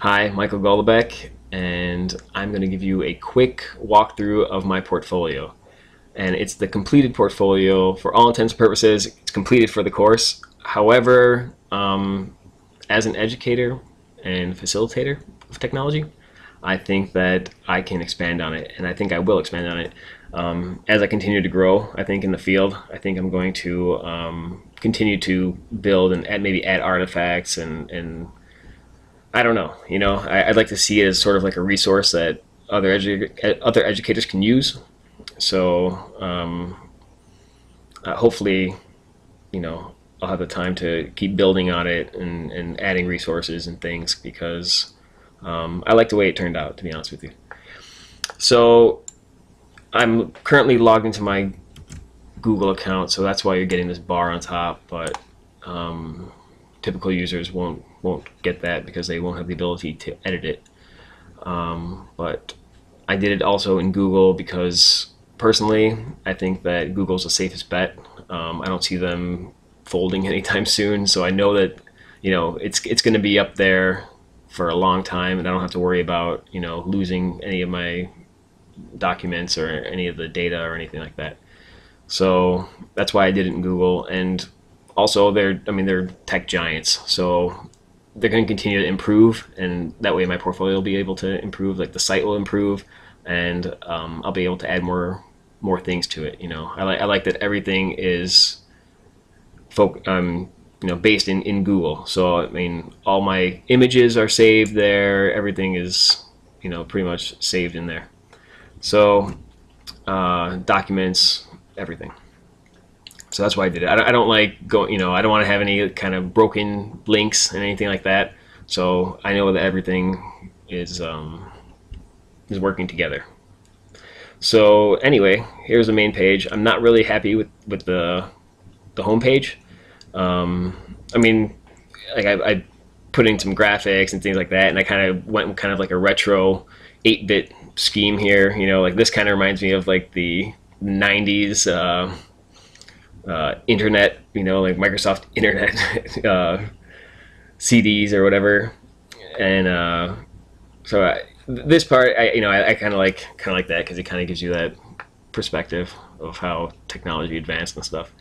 Hi, Michael Golabek, and I'm going to give you a quick walkthrough of my portfolio. And it's the completed portfolio for all intents and purposes. It's completed for the course. However, as an educator and facilitator of technology, I think that I can expand on it, and I think I will expand on it. As I continue to grow, I think in the field, I think I'm going to continue to build and maybe add artifacts and I don't know. I'd like to see it as sort of like a resource that other educators can use. So hopefully, I'll have the time to keep building on it and adding resources and things because I like the way it turned out, to be honest with you. So I'm currently logged into my Google account, so that's why you're getting this bar on top. But typical users won't get that because they won't have the ability to edit it. But I did it also in Google because personally I think that Google's the safest bet. I don't see them folding anytime soon, so I know that it's going to be up there for a long time, and I don't have to worry about losing any of my documents or any of the data or anything like that. So that's why I did it in Google. And also they're tech giants, so they're going to continue to improve, and that way my portfolio will be able to improve, like the site will improve, and I'll be able to add more things to it. I like that everything is based in Google. So all my images are saved there, everything is pretty much saved in there. So documents, everything. So that's why I did it. I don't like going, I don't want to have any kind of broken links and anything like that. So I know that everything is working together. So anyway, here's the main page. I'm not really happy with the home page. I put in some graphics and things like that, and I kind of went kind of like a retro 8-bit scheme here. Like this kind of reminds me of like the 90s internet, like Microsoft Internet CDs or whatever. And this part, I kind of like that because it kind of gives you that perspective of how technology advanced and stuff.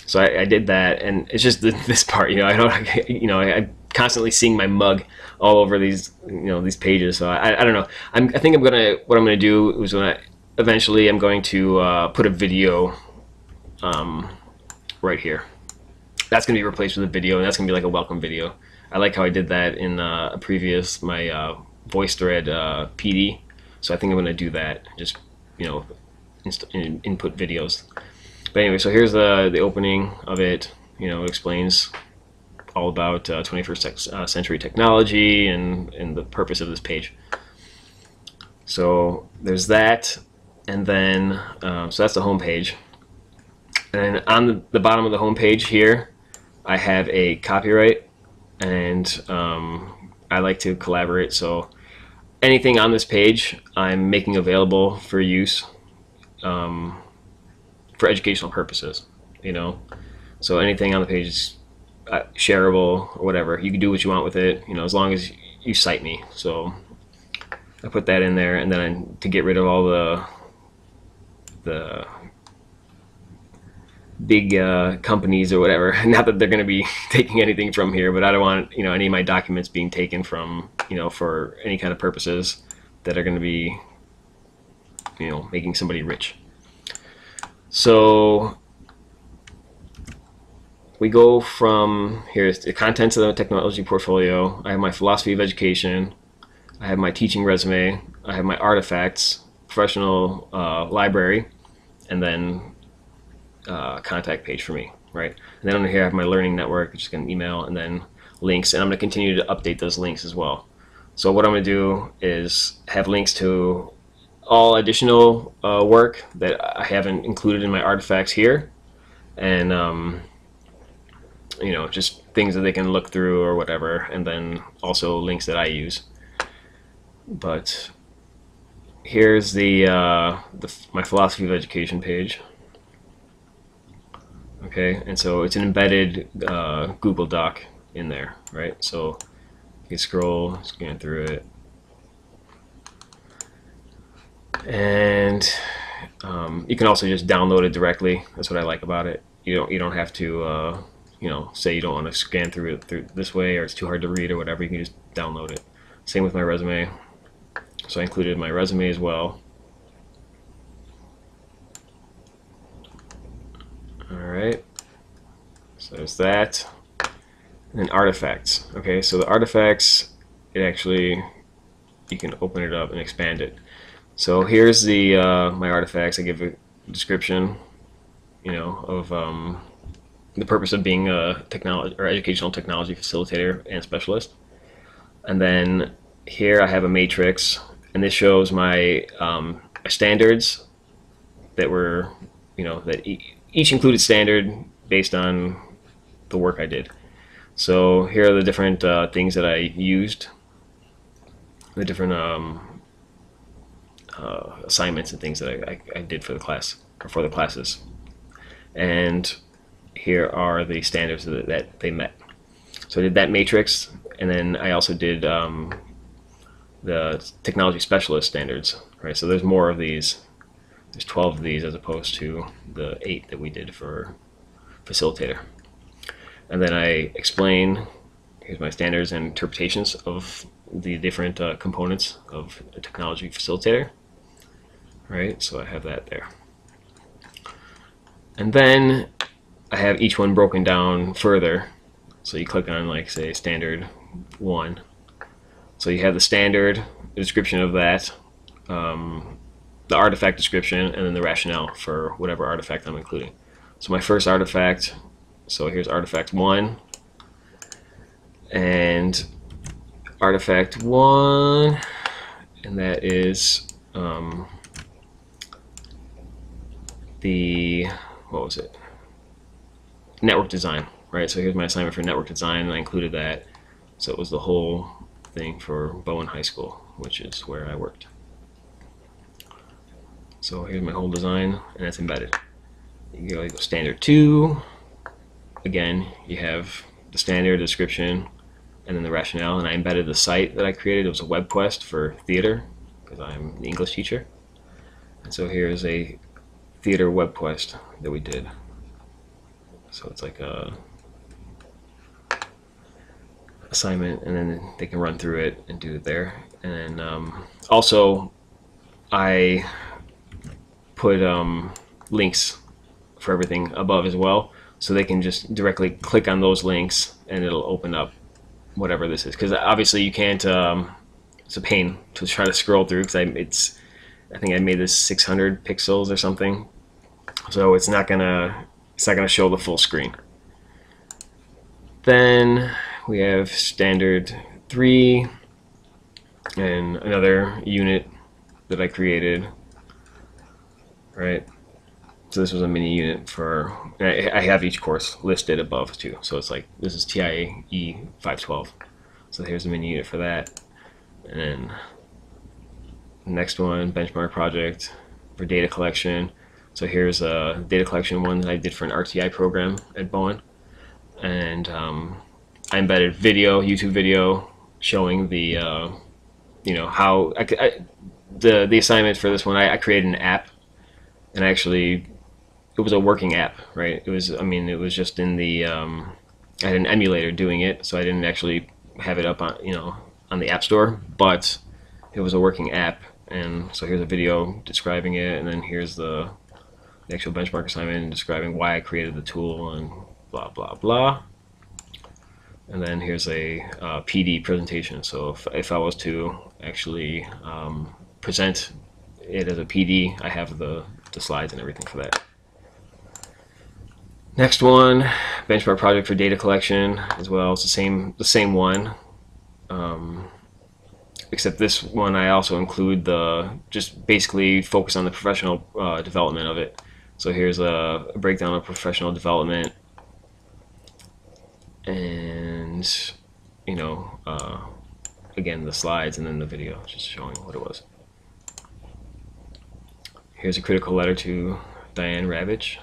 So I did that, and it's just this part, I'm constantly seeing my mug all over these pages. So I don't know. I think what I'm gonna do is eventually I'm going to put a video right here. That's gonna be replaced with a video, and that's gonna be like a welcome video. I like how I did that in my VoiceThread PD. So I think I'm gonna do that. Just input videos. But anyway, so here's the opening of it. It explains all about 21st century technology and the purpose of this page. So there's that, and then so that's the home page. And on the bottom of the home page here, I have a copyright, and I like to collaborate. So anything on this page, I'm making available for use. For educational purposes, so anything on the page is shareable or whatever. You can do what you want with it, as long as you cite me. So I put that in there, and then to get rid of all the big companies or whatever. Not that they're going to be taking anything from here, but I don't want any of my documents being taken from for any kind of purposes that are going to be making somebody rich. So we go from here's the contents of the technology portfolio. I have my philosophy of education, I have my teaching resume, I have my artifacts, professional library, and then contact page for me, right? And then under here I have my learning network, which is an email, and then links, and I'm going to continue to update those links as well. So what I'm going to do is have links to all additional work that I haven't included in my artifacts here, and just things that they can look through or whatever, and then also links that I use. But here's my philosophy of education page. Okay, and so it's an embedded Google Doc in there, right? So You can scroll, scan through it, and you can also just download it directly. That's what I like about it. You don't have to say you don't want to scan through it through this way, or it's too hard to read or whatever. You can just download it. Same with my resume. So I included my resume as well. All right. So there's that. And then artifacts. Okay, so the artifacts, it actually, you can open it up and expand it. So here's the my artifacts. I give a description, of the purpose of being a technology or educational technology facilitator and specialist. And then here I have a matrix, and this shows my standards that were, that each included standard based on the work I did. So here are the different things that I used, the different assignments and things that I did for the class or for the classes. And here are the standards that they met. So I did that matrix, and then I also did the technology specialist standards. Right. So there's more of these. There's 12 of these as opposed to the 8 that we did for facilitator. And then I explain, here's my standards and interpretations of the different components of a technology facilitator. Right, so I have that there. And then I have each one broken down further. So you click on, like, say, standard 1. So you have the standard, the description of that, the artifact description, and then the rationale for whatever artifact I'm including. So my first artifact, so here's artifact 1, and artifact 1, and that is what was it? Network design, right? So here's my assignment for network design, and I included that. So it was the whole thing for Bowen High School, which is where I worked. So here's my whole design, and that's embedded. You go standard 2. Again, you have the standard description and then the rationale, and I embedded the site that I created. It was a web quest for theater because I'm the English teacher. And so here's a theater web quest that we did. So it's like a assignment, and then they can run through it and do it there. And then also I put links for everything above as well, so they can just directly click on those links and it'll open up whatever this is, because obviously you can't it's a pain to try to scroll through, because I think I made this 600 pixels or something, so it's not gonna show the full screen. Then we have standard 3 and another unit that I created, right? So this was a mini unit for, I have each course listed above too. So it's like, this is TIE 512. So here's a mini unit for that. And then the next one, benchmark project for data collection. So here's a data collection one that I did for an RTI program at Bowen. And I embedded video, YouTube video, showing the, how, the assignment for this one, I created an app, and actually, it was a working app, right? It was, it was just in the, I had an emulator doing it, so I didn't actually have it up on, on the App Store, but it was a working app. And so here's a video describing it, and then here's the actual benchmark assignment and describing why I created the tool and blah, blah, blah. And then here's a PD presentation. So if I was to actually present it as a PD, I have the slides and everything for that. Next one, benchmark project for data collection as well. It's the same one, except this one I also include just basically focus on the professional development of it. So here's a breakdown of professional development, and again, the slides and then the video just showing what it was. Here's a critical letter to Diane Ravitch,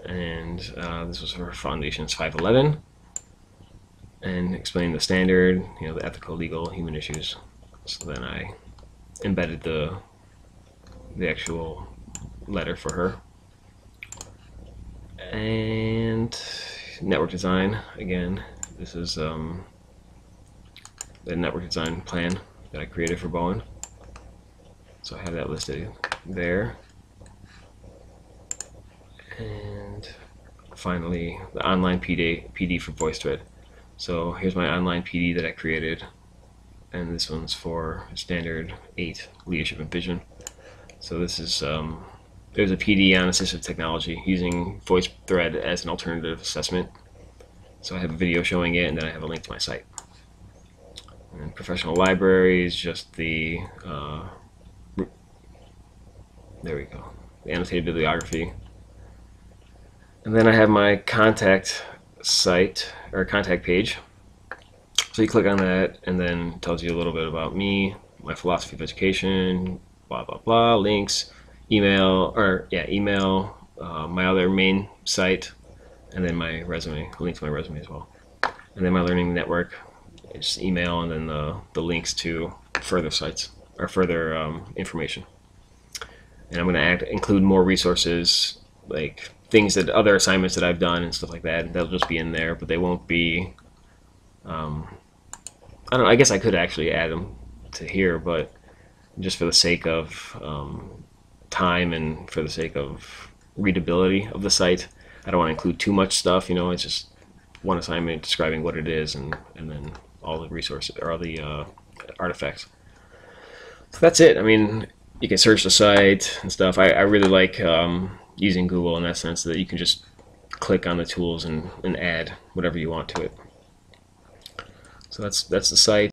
and this was for Foundations 511. and explain the standard, the ethical, legal, human issues. So then I embedded the actual letter for her. And network design, again, this is the network design plan that I created for Bowen. So I have that listed there. And finally, the online PD for VoiceThread. So here's my online PD that I created, and this one's for standard 8 leadership and vision. So this is there's a PD on assistive technology using VoiceThread as an alternative assessment. So I have a video showing it, and then I have a link to my site. And professional library is just the there we go, the annotated bibliography. And then I have my contact site, or contact page. So you click on that, and then it tells you a little bit about me, my philosophy of education, blah blah blah, links, email, my other main site, and then my resume, a link to my resume as well. And then my learning network, just email, and then the links to further sites or further information. And I'm going to include more resources, like things that other assignments that I've done and stuff like that. They'll just be in there, but they won't be. I don't know. I guess I could actually add them to here, but just for the sake of time and for the sake of readability of the site, I don't want to include too much stuff. It's just one assignment describing what it is, and then all the resources or all the artifacts. So that's it. I mean, you can search the site and stuff. I really like using Google in that sense, that you can just click on the tools and add whatever you want to it. So that's the site.